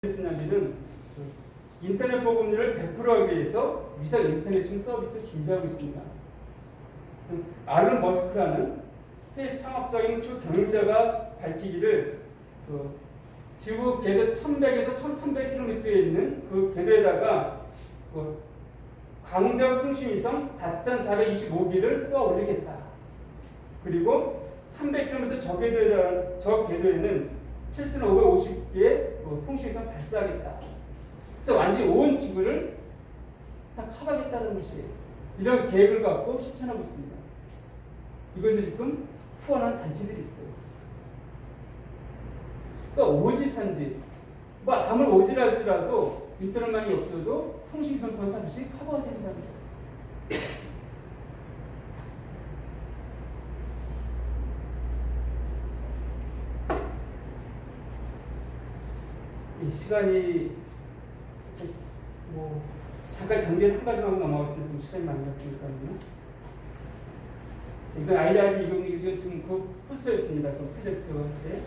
쓰냐면은 인터넷 보급률을 100%하기 위해서 위성 인터넷 서비스를 준비하고 있습니다. 알론 머스크라는 스페이스 창업적인 경영자가 밝히기를 지구 궤도 1100에서 1300km에 있는 그 궤도에다가 광대역 통신위성 4425기를 쏘아 올리겠다. 그리고 300km 저 궤도에는 7550개의 통신위성 발사하겠다. 그래서 완전히 온 지구를 다 커버하겠다는 것이 이런 계획을 갖고 실천하고 있습니다. 이것을 지금 후원하는 단체들이 있어요. 그러니까 오지산지, 아무리 오지라 할지라도 인터넷망이 없어도 통신위성 통해서 다시 커버가 된다는 거예요. 이 시간이 잠깐 경제를 한 가지만 넘어갔을 때 좀 시간이 많이 갔으니까요. 이건 IRB 이건 지금 그 포스터였습니다. 그 프로젝트 때.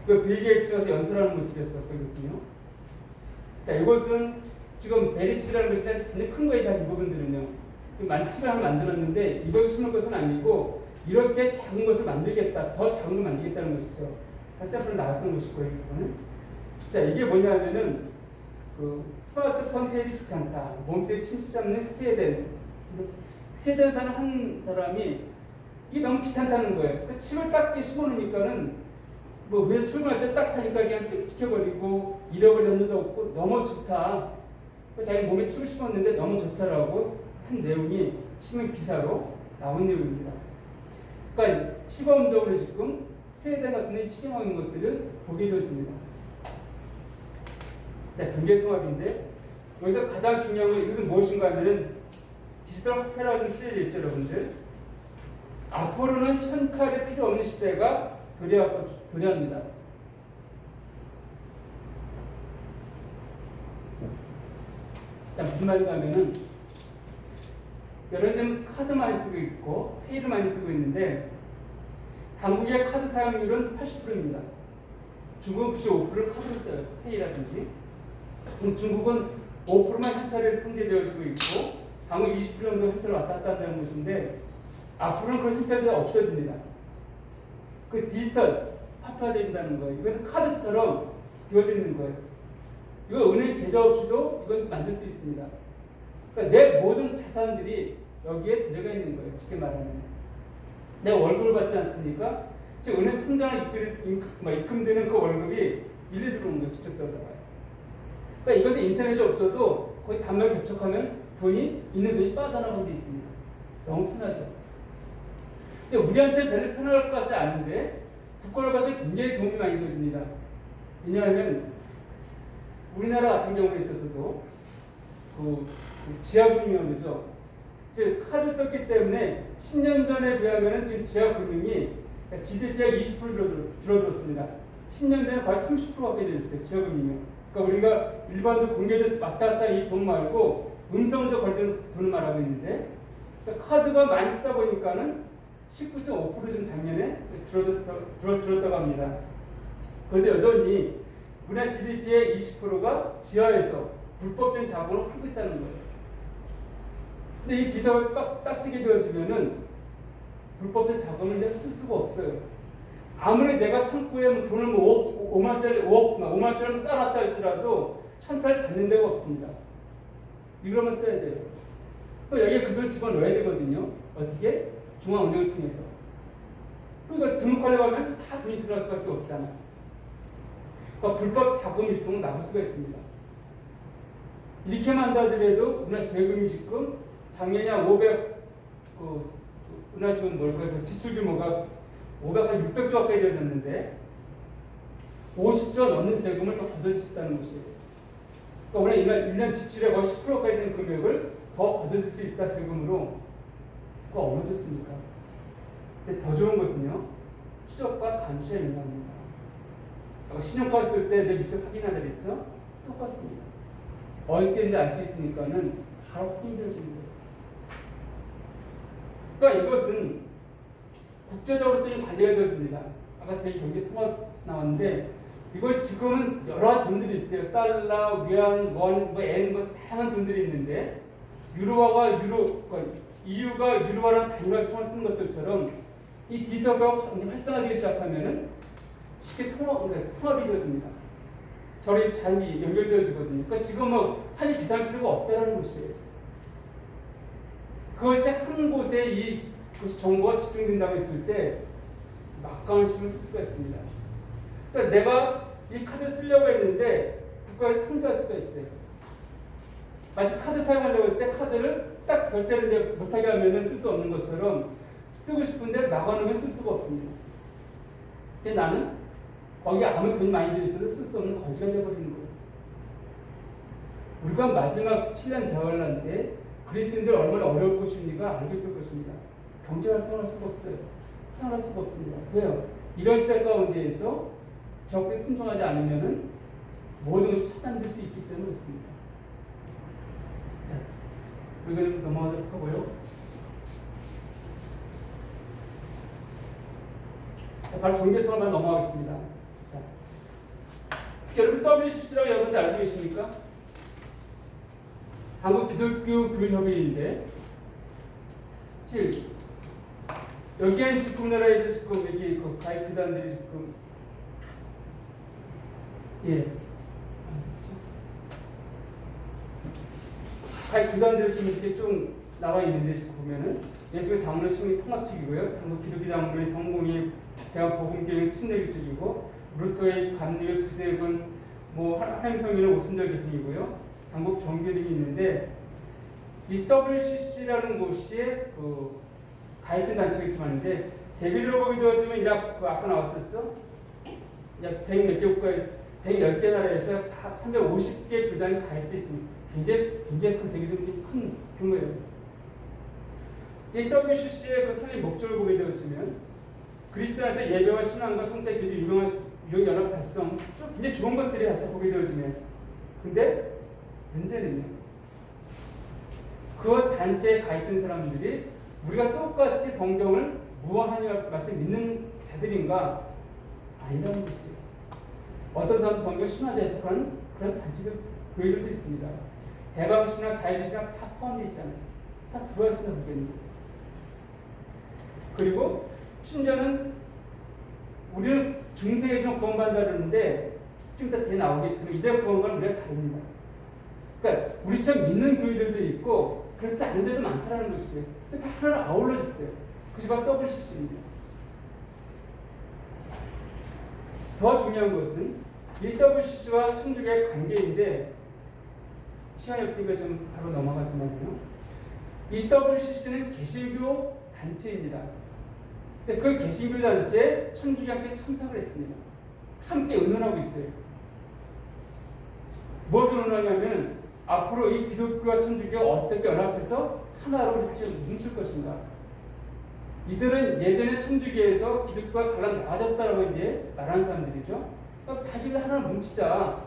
그 빌 게이츠에서 연설하는 모습이었거든요. 자, 이것은 지금 베리칩이라는 것이 굉장히 큰 거예요. 사실 이 부분들은요. 칩을 만들었는데 이것을 심을 것은 아니고 이렇게 작은 것을 만들겠다. 더 작은 걸 만들겠다는 것이죠. 샘플을 나갔던 것이고요. 이거는. 자, 이게 뭐냐면은 스마트폰 테일이 귀찮다. 몸속에 침투 잡는 스웨덴 사는 한 사람이 이게 너무 귀찮다는 거예요. 그 칩을 딱 심어놓으니까는 왜 출근할 때 딱 하니까 그냥 찍혀버리고 잃어버릴 일도 없고 너무 좋다. 자기 몸에 칩을 심었는데 너무 좋다라고 한 내용이 신문 기사로 나온 내용입니다. 그러니까 시범적으로 지금 스웨덴 같은 데 시행하는 것들을 보게 되어집니다. 자, 경제통합인데 여기서 가장 중요한 건 이것은 무엇인가 하면은 디지털 화폐라고 쓰여져 있죠, 여러분들. 앞으로는 현찰이 필요 없는 시대가 도래합니다. 자, 무슨 말인가 하면은 여러분 지금 카드 많이 쓰고 있고 페이를 많이 쓰고 있는데 한국의 카드 사용률은 80%입니다. 중국은 95%를 카드로 써요. 페이라든지. 중국은 5%만 현찰이 통제되어지고 있고 한국 20% 정도 현찰을 왔다 갔다 한다는 것인데 앞으로는 그런 현찰이 없어집니다. 그 디지털 화폐화된다는 거예요. 이것은 카드처럼 되어지는 거예요. 이거 은행 계좌 없이도 이것을 만들 수 있습니다. 그러니까 내 모든 자산들이 여기에 들어가 있는 거예요. 쉽게 말하면. 내가 월급을 받지 않습니까? 즉 은행 통장에 입금되는 그 월급이 일리 들어오는 거예요. 직접 들어가요. 그러니까 이것은 인터넷이 없어도 거의 단말에 접촉하면 있는 돈이 빠져나가게 돼 있습니다. 너무 편하죠. 근데 우리한테 별로 편할 것 같지 않은데 국가를 봐서 굉장히 도움이 많이 되어집니다. 왜냐하면 우리나라 같은 경우에 있어서도 지하금융이죠. 즉 카드 썼기 때문에 10년 전에 비하면 지금 지하금융이 GDP가 20% 줄어들었습니다. 10년 전에 거의 30%밖에 되었어요. 지하금융이. 그러니까 우리가 일반적 공개적 왔다 갔다 이 돈 말고 음성적 걸리는 돈을 말하고 있는데 그러니까 카드가 많이 쓰다 보니까는 19.5% 좀 작년에 줄었다고 합니다. 그런데 여전히 우리나라 GDP의 20%가 지하에서 불법적인 자본을 팔고 있다는 거예요. 근데 이 기사를 딱 쓰게 되어지면은 불법적인 자본을 이제 쓸 수가 없어요. 아무리 내가 창고에 돈을 5만짜리 쌓아놨다 할지라도 현찰을 받는 데가 없습니다. 이거만 써야 돼요. 여기에 그 돈 집어넣어야 되거든요. 어떻게? 중앙은행을 통해서. 그러니까 등록하려고 하면 다 돈이 들어갈 수밖에 없잖아. 그러니까 불법 자본 유통을 막을 수가 있습니다. 이렇게만 한다더라도 우리나라 세금이 지금 작년에 500, 지금 지출 규모가 600조 가까이 되어졌는데 50조 넘는 세금을 더 거둘 수 있다는 것이에요. 그러니까 우리가 1년 지출의 거의 10%까지 되는 금액을 더 거둘 수 있다 세금으로. 그거 얼마나 좋습니까? 근데 더 좋은 것은요, 추적과 감시에 의미합니다. 신용카드 쓸 때 내 미처 확인하자 그랬죠? 똑같습니다. 어디 쓰는지 알 수 있으니까는 바로 확인되어집니다. 그러니까 이것은 국제적으로 또 관리가 되어집니다. 아까 세계 경제 통합 나왔는데 이거 지금은 여러 돈들이 있어요. 달러, 위안, 원, 뭐 엔, 뭐 다양한 돈들이 있는데 유로화가 EU가 유로화라는 단위를 통해 쓰는 것들처럼 이 디지털화가 활성화되기 시작하면은 쉽게 통합이 되어집니다. 결이 잘 연결되어지거든요. 그러니까 지금 뭐 환이 기다릴 필요가 없다는 것이에요. 그것이 한 곳에 그것이 정보가 집중된다고 했을 때 막강한 힘을 쓸 수가 있습니다. 그러니까 내가 이 카드 쓰려고 했는데 국가에서 통제할 수가 있어요. 마치 카드 사용하려고 할 때 카드를 딱 결제를 못하게 하면 쓸 수 없는 것처럼 쓰고 싶은데 막아놓으면 쓸 수가 없습니다. 근데 나는 거기에 아무리 돈이 많이 들어있어도 쓸 수 없는 거지가 되어버리는 거예요. 우리가 마지막 7년 대환란 때 그리스인들 얼마나 어려울 것입니까? 알고 있을 것입니다. 경제활동을 할 수가 없어요. 생활할 수가 없습니다. 왜요? 이런 시대 가운데에서 적게 순종하지 않으면 모든 것이 차단될 수 있기 때문에 그렇습니다. 자, 여기는 넘어가도록 하고요. 자, 바로 종교통화만 넘어가겠습니다. 자, 여러분 WCC라고 여러분들 알고 계십니까? 한국 기독교 교인협의회인데, 여기엔 지금 나라에서 지금 여기 그 가입기관들이 지금 가입기관들이 지금 이렇게 좀 나와 있는데 지금 보면은 예수교 장로총회 통합 측이고요, 한국 기독교 장로의 성공이 대학 복음교육 침례교 쪽이고, 루터의 감리의 구세군, 뭐 하임성인의 오순절 교통이고요, 한국 정교 등이 있는데, 이 WCC라는 곳이 그 가입된 단체가 있는데 세계적으로 보게 되어지면 약 아까 나왔었죠? 약 100몇 개 국가에서 110개 나라에서 350개 교단이 가입되어 있습니다. 굉장히 큰 세계적으로 큰 규모예요. 이 WCC의 그 설립 목적을 보게 되어지면 그리스 안에서 예배와 신앙과 성찰 교제 유용 연합 달성 굉장히 좋은 것들이 다시 보게 되어지면, 근데 문제는요, 그 단체에 가입된 사람들이 우리가 똑같이 성경을 무한하니라 말씀 믿는 자들인가? 아니라는 것이에요. 어떤 사람도 성경 신화자 해석하는 그런 단체들, 교회들도 있습니다. 대방신학, 자유신학 다 포함되어 있잖아요. 다 들어와 있습니다. 보겠는데. 그리고 심지어는 우리는 중세에서 구원받는다는데 좀 이따 뒤에 나오겠지만 이대 구원과는 우리가 다릅니다. 그러니까 우리처럼 믿는 교회들도 있고 그렇지 않은 데도 많다는 것이에요. 다 하나를 아울러졌어요. 그것이 바로 WCC입니다. 더 중요한 것은 이 WCC와 천주교의 관계인데, 시간이 없으니까 좀 바로 넘어가지만요. 이 WCC는 개신교 단체입니다. 근데 그 개신교 단체에 천주교 함께 참석을 했습니다. 함께 의논하고 있어요. 무엇을 의논하냐면 앞으로 이 기독교와 천주교가 어떻게 연합해서 하나로 다시 뭉칠 것인가. 이들은 예전에 천주교에서 기독교가 갈라나가졌다라고 이제 말하는 사람들이죠. 그러니까 다시 하나를 뭉치자.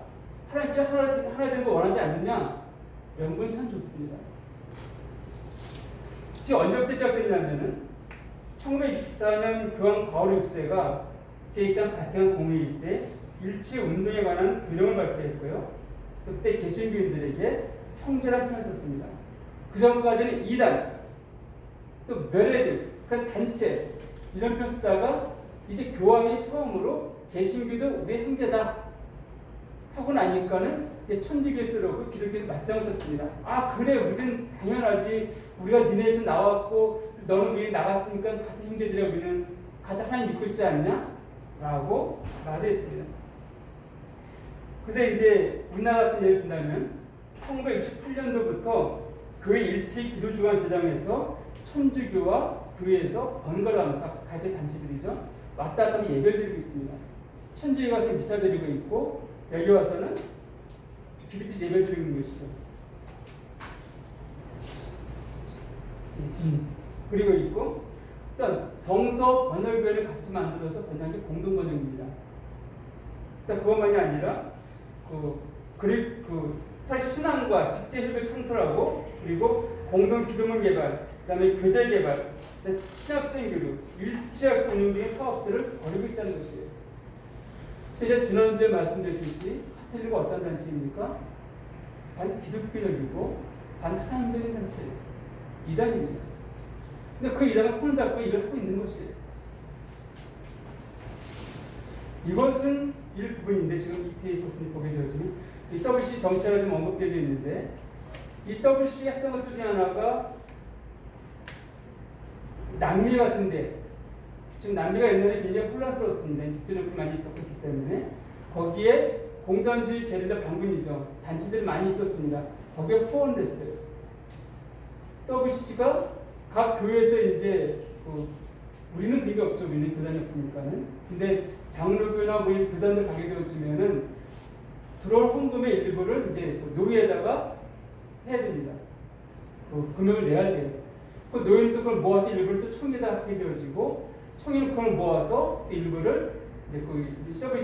하나님께 하나 되는 거 원하지 않느냐? 연구는 참 좋습니다. 지금 언제부터 시작됐냐면은 1924년 교황 바울 6세가 제2장 바티칸 공의일 때 일치 운동에 관한 교령을 발표했고요. 그때 개신교인들에게 형제란 표현을 썼습니다. 그 전까지는 이단, 또 멸해들, 그런 단체 이런 표현 쓰다가 이제 교황이 처음으로 개신교도 우리의 형제다 하고 나니까는 천주교 쓰려고 기독교도 맞장을 쳤습니다. 아 그래, 우리는 당연하지. 우리가 니네에서 나왔고 너는 우리 나갔으니까 같은 형제들이야. 우리는 같은 하나님 믿고 있지 않냐? 라고 말을 했습니다. 그래서 이제 우리나라 같은 예를 든다면 1968년도부터 교회 일치 기도주간 제정에서 천주교와 교회에서 번갈아 가면서 가입된 단체들이죠. 왔다 갔다 예배를 드리고 있습니다. 천주교 가서 미사 드리고 있고 여기 와서는 빌립비 예배를 드리는 것이죠. 그리고 있고 또 성서 번역교회를 같이 만들어서 번역한 게 공동 번역입니다. 그것만이 아니라 신앙과 직제협을 창설하고 그리고 공동 기도문 개발, 그다음에 교재 개발, 신학생 교육, 일치학 운영 등의 사업들을 벌이고 있다는 것이에요. 제가 지난주에 말씀드렸듯이 카톨릭은 어떤 단체입니까? 반 기독교적이고 반 하나님적인 단체예요. 이단입니다. 근데 그 이단은 손을 잡고 일을 하고 있는 것이에요. 이것은 일부분인데 지금 이태희 교수님 보게 되어지면 이 WC 정체가 좀 언급되어 있는데 이 WC가 했던 것 중에 하나가 남미 같은데 지금 남미가 옛날에 굉장히 혼란스러웠습니다. 국제적으로 많이 있었기 때문에 거기에 공산주의 게릴라 반군이죠. 단체들이 많이 있었습니다. 거기에 후원됐어요. WC가 각 교회에서 이제 우리는 그게 없죠. 우리는 교단이 없으니까는. 근데 장로교나 뭐 교단들 가게 되어지면은 들어올 헌금의 일부를 이제 노예에다가 해야 됩니다. 금액을 내야 돼요. 그 노예는 또 그걸 모아서 일부를 또 총에다 하게 되어지고 총회는 그걸 모아서 일부를 이제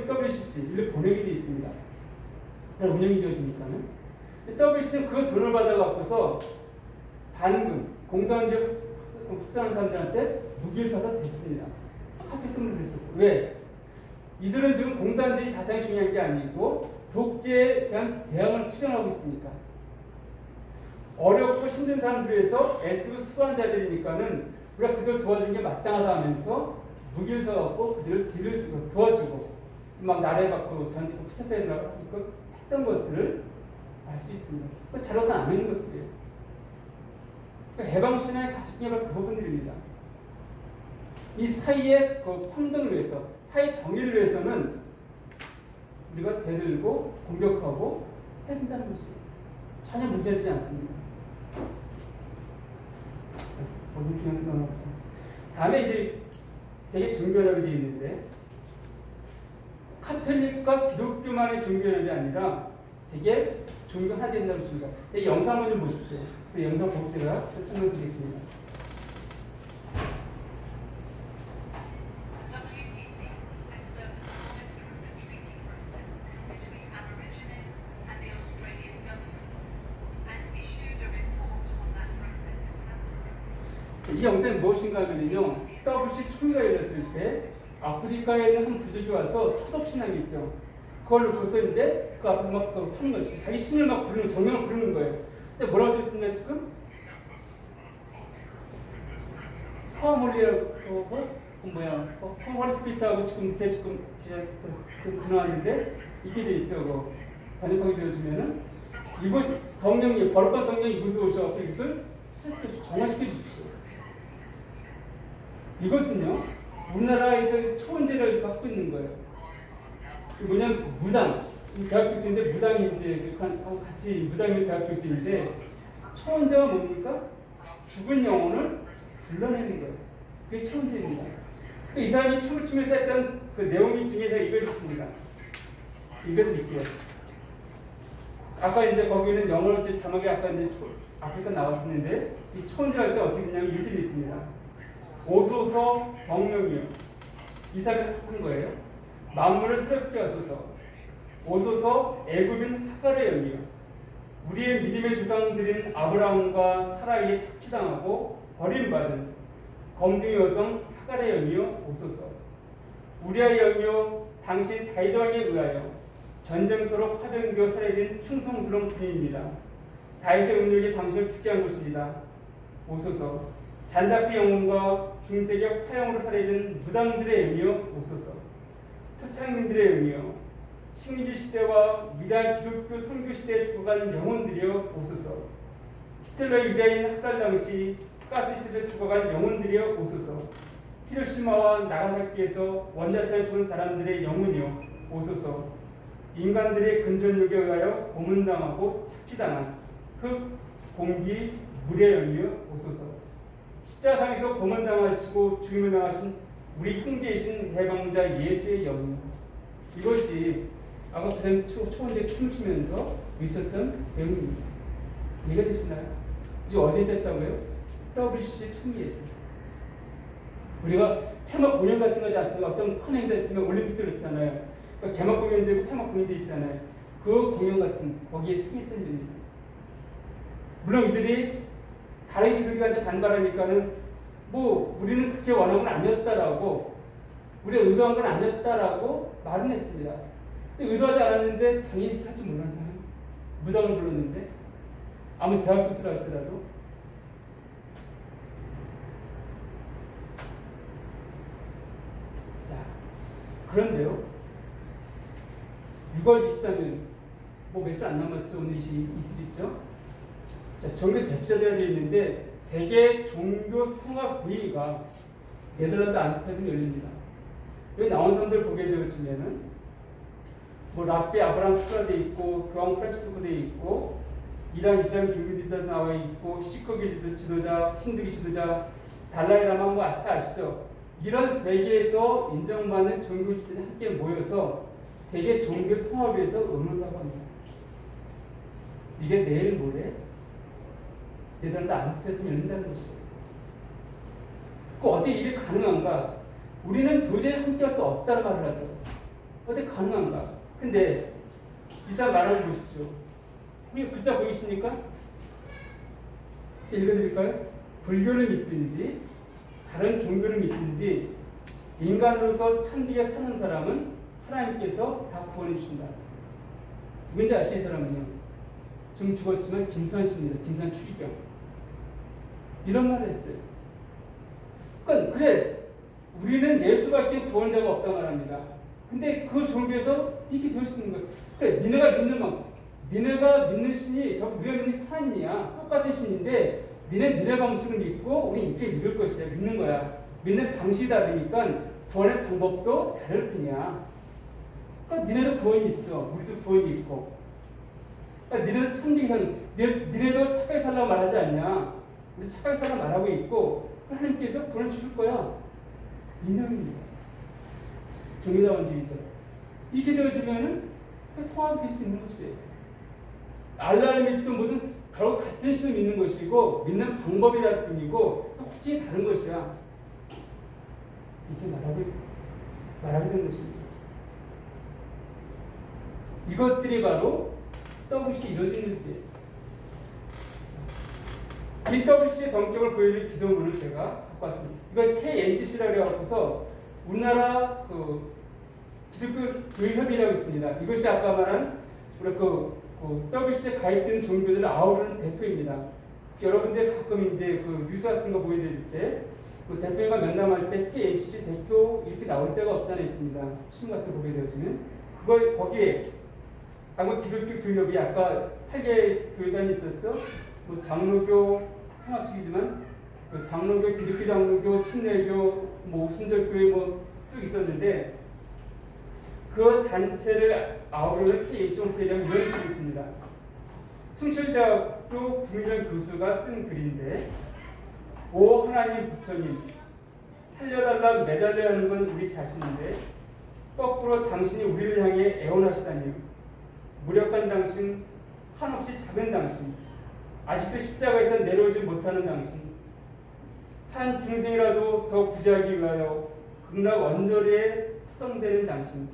WCC 일부 보내게 돼 있습니다. 운영이 되어지니까는. WCC는 그 돈을 받아갖고서 반군, 공산주의 확산하는 사람들한테 무기를 사서 됐습니다. 학교금을 됐었고. 왜? 이들은 지금 공산주의 사상이 중요한 게 아니고 독재에 대한 대항을 투쟁하고 있으니까. 어렵고 힘든 사람들 위해서 애쓰고 수고한 자들이니까는 우리가 그들 도와주는 게 마땅하다 하면서 무기를 사갖고 그들을 뒤를 도와주고 막 나라에 받고 전쟁 부탁해라고 했던 것들을 알 수 있습니다. 잘하다 안 하는 것들이에요. 그러니까 해방신앙의 가치가 바로 그 부분들입니다. 이 사이의 그 평등을 위해서, 사회 정의를 위해서는 우리가 대들고 공격하고 해야 된다는 것이 전혀 문제되지 않습니다. 다음에 이제 세계 종교연합이 되어 있는데 카톨릭과 기독교만의 종교연합이 아니라 세계 종교 하나 된다는 것입니다. 이 영상 한번 좀 보십시오. 그 영상 보고 제가 설명드리겠습니다. 이 영상이 무엇인가 하면요, WC 총회가 열렸을 때 아프리카에 있는 한 부족이 와서 토속 신앙이 있죠. 그걸 놓고서 이제 그 앞에서 막 하는 거예요. 자기 신을 막 부르는, 정령을 부르는 거예요. 근데 뭐라고 써 있습니까 지금? 파워몰리하고 파워몰리 스피릿하고 지금 밑에 지금 들어왔는데 이게 돼 있죠. 번역하게 되어지면은 이곳 성령이 거룩한 성령이 이곳에 오셔서 이것을 정화시켜 주십시오. 이것은요, 우리나라에서 초원제를 갖고 있는 거예요. 뭐냐면, 무당. 대학 교수인데, 무당이 이제, 같이 무당이 대학 교수인데, 초원제가 뭡니까? 죽은 영혼을 불러내는 거예요. 그게 초원제입니다. 이 사람이 춤을 추면서 했던 그 내용 중에 제가 읽어줬습니다. 읽어드릴게요. 아까 이제 거기는 영어로 자막이 아까 이제 아프리카 나왔었는데, 이 초원제 할 때 어떻게 되냐면, 이렇게 되어 있습니다. 오소서 성령이요. 이 사람이 한 거예요. 만물을 새롭게 하소서. 오소서 애굽인 하갈의 영이요. 우리의 믿음의 조상들인 아브라함과 사라이에 착취당하고 버림받은 검둥이 여성 하갈의 영이요 오소서. 우리의 영이요 당시 다윗 왕에 의하여 전쟁토록 화병되어 살아있는 충성스러운 분입니다. 다윗의 운명이 당신을 죽게 한 것입니다. 오소서. 잔다피 영혼과 중세기 화영으로 살아있는 무당들의 영이요 오소서. 토착민들의 영이요 식민지 시대와 위대한 기독교 선교 시대에 죽어간 영혼들이여 오소서. 히틀러의 유대인 학살 당시 가스 시대에 죽어간 영혼들이여 오소서. 히로시마와 나가사키에서 원자탄에 죽은 사람들의 영혼이여 오소서. 인간들의 근전욕에 의하여 고문당하고 착취당한 흙, 공기, 물의 영이여 오소서. 십자상에서 고문당하시고 죽임을 당하신 우리 형제이신 해방자 예수의 영입니다. 이것이 아까 그전 초원제 춤을 추면서 외쳤던 내용입니다. 이해가 되시나요? 이제 어디서 했다고요? WCC 총회에서. 우리가 테마 공연 같은 거지 않습니까? 어떤 큰 행사 있으면 올림픽도 그렇잖아요. 그러니까 개막 공연되고 테마 공연도 있잖아요. 그 공연 같은 거기에 상했던 일입니다. 물론 이들이 다른 기독교가 이제 반발하니까는 뭐 우리는 그렇게 원하고는 아니었다라고 우리가 의도한 건 아니었다라고 말은 했습니다. 근데 의도하지 않았는데 당연히 이렇게 할 줄 몰랐나요? 무당을 불렀는데 아무리 대학 교수라 할지라도. 자, 그런데요. 6월 23일 뭐 몇 시 안 남았죠. 오늘 이틀 있죠. 자, 종교 대표자들이 되어 있는데 세계 종교 통합 회의가 네덜란드 암스테르담에 열립니다. 여기 나온 사람들 보게 되어지면은 뭐 라페 아브라함 스크라데 있고 교황 프란치스코 돼 있고 이란 이슬람 종교 지도자 나와 있고 시크교 지도자, 힌두교 지도자, 달라이라마 뭐 다 아시죠? 이런 세계에서 인정받는 종교 지도자들이 함께 모여서 세계 종교 통합에서 의논을 하고 합니다. 이게 내일 모레 네덜란드 암스테르담에서 열린다는 것이에요. 그 어떻게 일이 가능한가? 우리는 도저히 함께할 수 없다는 말을 하죠. 어떻게 가능한가? 근데 이 사람 말을 보십시오. 우리 글자 보이십니까? 읽어드릴까요? 불교를 믿든지 다른 종교를 믿든지 인간으로서 참되게 사는 사람은 하나님께서 다 구원해 주신다. 누군지 아시는 사람은요? 좀 죽었지만 김수환 씨입니다. 김수환 추기경. 이런 말을 했어요. 그러니까 그래 우리는 예수밖에 구원자가 없다고 말합니다. 근데 그 종교에서 이렇게 될 수 있는 거예요. 그래 니네가 믿는 만큼 니네가 믿는 신이 결국 우리가 믿는 신 하나님이야. 똑같은 신인데 니네 방식을 믿고 우리 이렇게 믿을 것이야. 믿는 거야. 믿는 방식이 다르니까 구원의 방법도 다를 뿐이야. 그러니까 니네도 구원이 있어. 우리도 구원이 있고. 그러니까 니네도 참되게 니네도 착하게 살라고 말하지 않냐. 우리 착하게 살라고 말하고 있고 하나님께서 구원을 주실 거야. 인정입니다. 종교다원주의죠. 이렇게 되어지면은 통합이 될 수 있는 것이에요. 알라를 믿든 뭐든 결국 같은 신을 믿는 것이고 믿는 방법이 다를 뿐이고 혹시 다른 것이야. 이렇게 말하게 된 것입니다. 이것들이 바로 WC 이루어지는 때예요. 이 WC 성격을 보여줄 기도문을 제가 갖고 왔습니다. 이거 KNCC라고 해갖고서 우리나라 기독교 교회협의라고 있습니다. 이것이 아까 말한 우리 WC에 가입된 종교들을 아우르는 대표입니다. 여러분들 가끔 이제 뉴스 같은 거 보여드릴 때 대통령과 면담할 때 KNCC 대표 이렇게 나올 때가 없지 않아 있습니다. 신문 같은 거 보게 되어지면 거기에 한국 기독교 교회협의 아까 8개 교회단이 있었죠. 뭐 장로교 통합 측이지만 장로교, 기독교 장로교, 침례교, 뭐 순절교회 뭐 쭉 있었는데 그 단체를 아우르는 KNCC 홈페이지가 이런 글이 있습니다. 숭실대학교 국민전 교수가 쓴 글인데 오 하나님 부처님 살려달라 매달려야 하는 건 우리 자신인데 거꾸로 당신이 우리를 향해 애원하시다니 무력한 당신, 한없이 작은 당신, 아직도 십자가에서 내려오지 못하는 당신, 한 중생이라도 더 구제하기 위하여 극락 언저리에 사성되는 당신,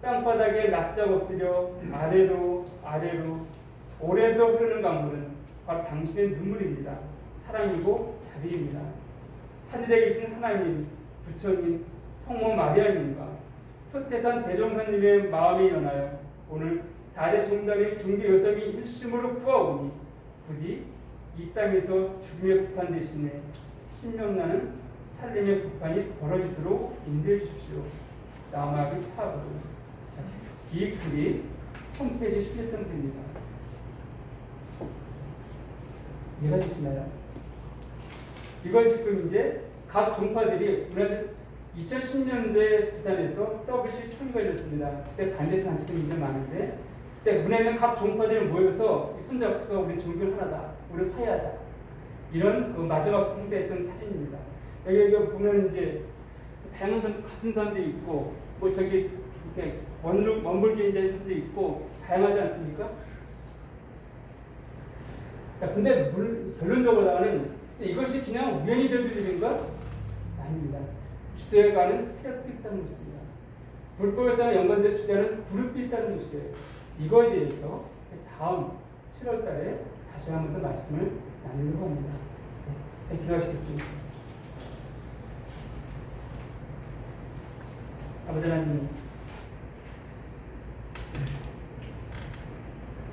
땅바닥에 납작 엎드려 아래로 오래서 흐르는 강물은 바로 당신의 눈물입니다. 사랑이고 자비입니다. 하늘에 계신 하나님, 부처님, 성모 마리아님과 서태산 대종사님의 마음이 연하여 오늘 4대 종단의 종교 여성이 일심으로 구하오니 부디 이 땅에서 죽음의 구판 대신에 신명나는 살림의 구판이 벌어지도록 인도해 주십시오. 남아비 탑으로. 이 글이 홈페이지에 실렸던 글입니다. 이해가 되시나요? 이걸 지금 이제 각 종파들이 우리나라 2010년대 부산에서 WC 총회가 됐습니다. 그때 반대 단체들이 굉장히 많은데 그때 문화는 각 종파들이 모여서 손잡고서 우리 종교는 하나다. 우리 화해하자. 이런 마지막 행사했던 사진입니다. 여기 보면 이제 다양한 사람 같은 사람도 있고 뭐 저기 이렇게 원불교인자들도 있고 다양하지 않습니까? 근데 결론적으로 나는 이것이 그냥 우연히 될 일인가? 아닙니다. 주대에 가는 세력도 있다는 것입니다. 불법에서 연관된 주대는 그룹도 있다는 것이에요. 이거에 대해서 다음 7월 달에 다시 한 번 더 말씀을 나누려고 합니다. 네, 기도하시겠습니다. 아버지 하나님